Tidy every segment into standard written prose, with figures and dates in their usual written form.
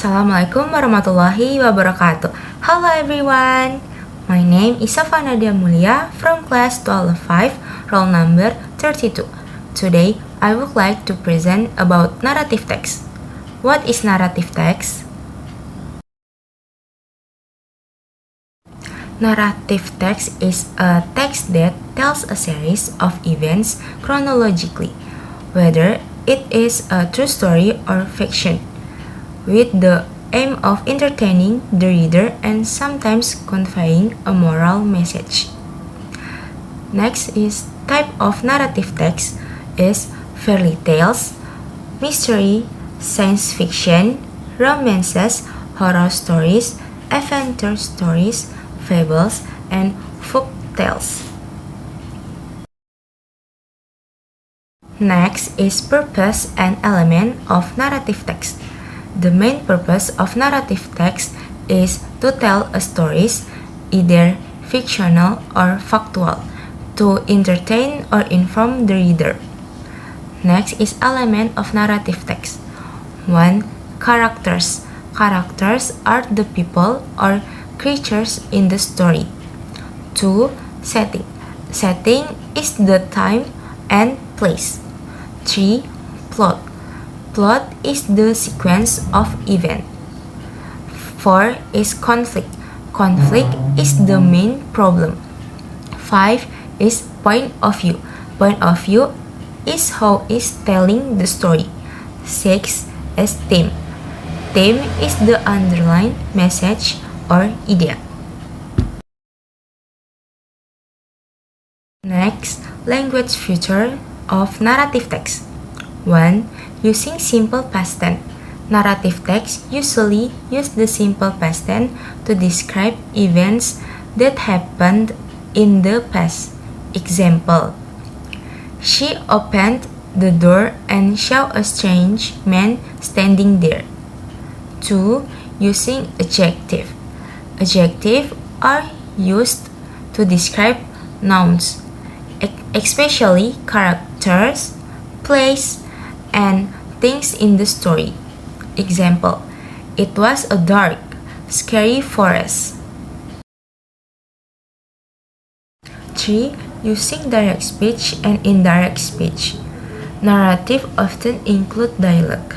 Assalamualaikum warahmatullahi wabarakatuh. Hello everyone. My name is Safa Nadia Mulia from class 12-5, roll number 32. Today, I would like to present about narrative text. What is narrative text? Narrative text is a text that tells a series of events chronologically, whether it is a true story or fiction, with the aim of entertaining the reader and sometimes conveying a moral message. Next is type of narrative text is fairy tales, mystery, science fiction, romances, horror stories, adventure stories, fables, and folk tales. Next is purpose and element of narrative text. The main purpose of narrative text is to tell a stories, either fictional or factual, to entertain or inform the reader. Next is element of narrative text. 1. Characters. Characters are the people or creatures in the story. 2. Setting. Setting is the time and place. 3. Plot. Plot is the sequence of event. 4 is conflict. Conflict is the main problem. 5 is point of view. Point of view is how is telling the story. 6 is theme. Theme is the underlying message or idea. Next, language feature of narrative text. 1. Using simple past tense. Narrative text usually use the simple past tense to describe events that happened in the past. Example: she opened the door and saw a strange man standing there. 2. Using adjective. Adjectives are used to describe nouns, especially characters, place, and things in the story. Example: it was a dark, scary forest. 3. Using direct speech and indirect speech. Narrative often include dialogue.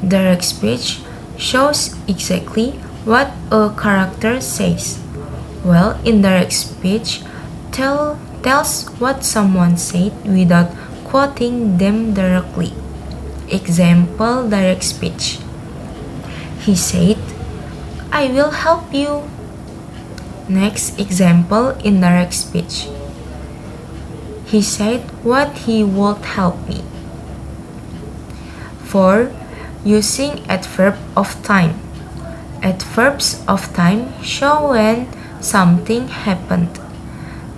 Direct speech shows exactly what a character says, while indirect speech tells what someone said without quoting them directly. Example: direct speech. He said, "I will help you." Next example: indirect speech. He said what he would help me. 4. Using adverb of time. Adverbs of time show when something happened.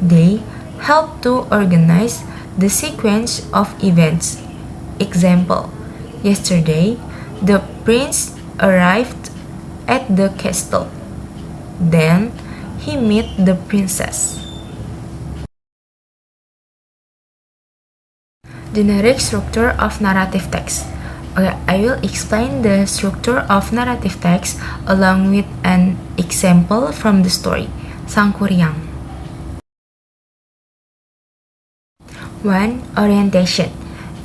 They help to organize the sequence of events. Example: yesterday, the prince arrived at the castle. Then, he met the princess. Generic structure of narrative text. Okay, I will explain the structure of narrative text along with an example from the story, Sangkuriang. 1. Orientation.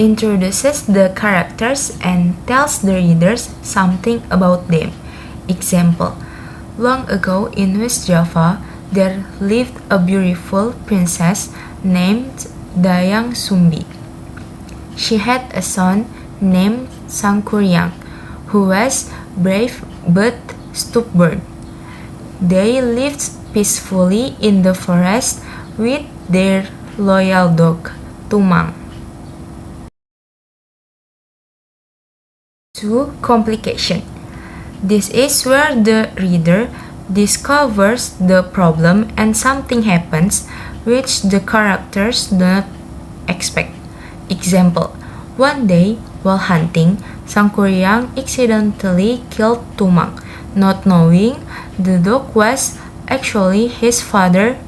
Introduces the characters and tells the readers something about them. Example: long ago in West Java, there lived a beautiful princess named Dayang Sumbi. She had a son named Sangkuriang, who was brave but stubborn. They lived peacefully in the forest with their loyal dog, Tumang. 2. Complication. This is where the reader discovers the problem and something happens which the characters do not expect. Example: one day, while hunting, Sangkuriang accidentally killed Tumang, not knowing the dog was actually his father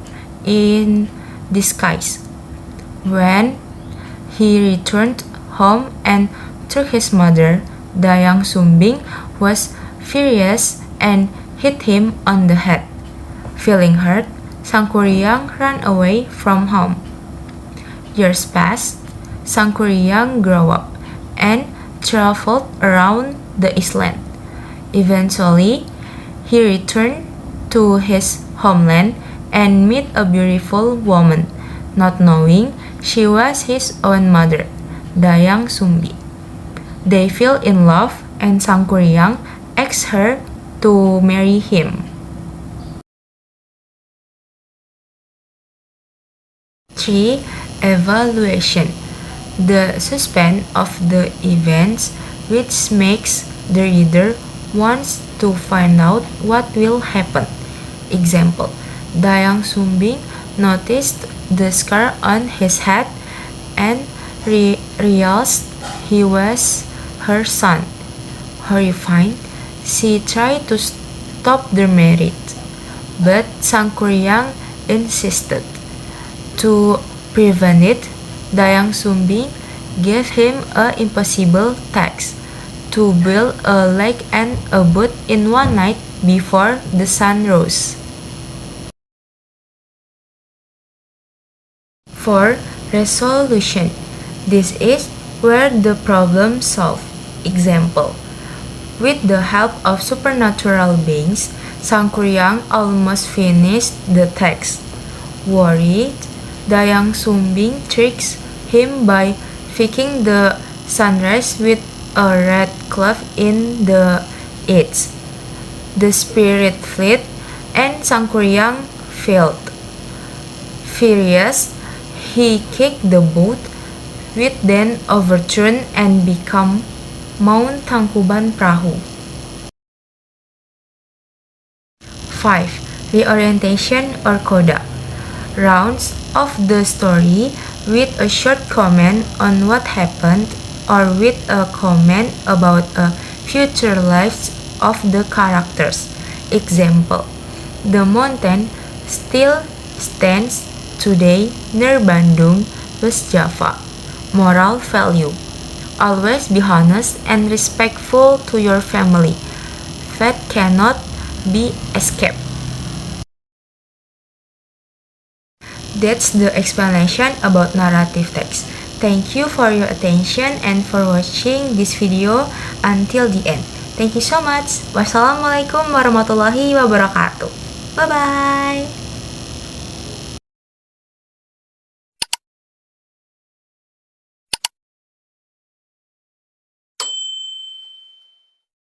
in disguise. When he returned home and took his mother, Dayang Sumbing was furious and hit him on the head. Feeling hurt, Sangkuriang ran away from home. Years passed, Sangkuriang grew up and traveled around the island. Eventually, he returned to his homeland and met a beautiful woman, not knowing she was his own mother, Dayang Sumbi. They fell in love and Sangkuriang asked her to marry him. 3. Evaluation. The suspense of the events which makes the reader wants to find out what will happen. Example, Dayang Sumbing noticed the scar on his head and realized he was her son. Horrified, she tried to stop their marriage, but Sangkuriang insisted. To prevent it, Dayang Sumbing gave him an impossible task to build a lake and a boat in one night before the sun rose. 4. Resolution. This is where the problem solved. Example, with the help of supernatural beings, Sangkuriang almost finished the text. Worried, Dayang Sumbing tricks him by faking the sunrise with a red cloth in the east. The spirit fled and Sangkuriang failed. Furious, he kicked the boat, which then overturned and became Mount Tangkuban Perahu. 5. Reorientation or coda. Rounds of the story with a short comment on what happened or with a comment about a future lives of the characters. Example, the mountain still stands today near Bandung, West Java. Moral value. Always be honest and respectful to your family. Fate cannot be escaped. That's the explanation about narrative text. Thank you for your attention and for watching this video until the end. Thank you so much. Wassalamualaikum warahmatullahi wabarakatuh. Bye-bye.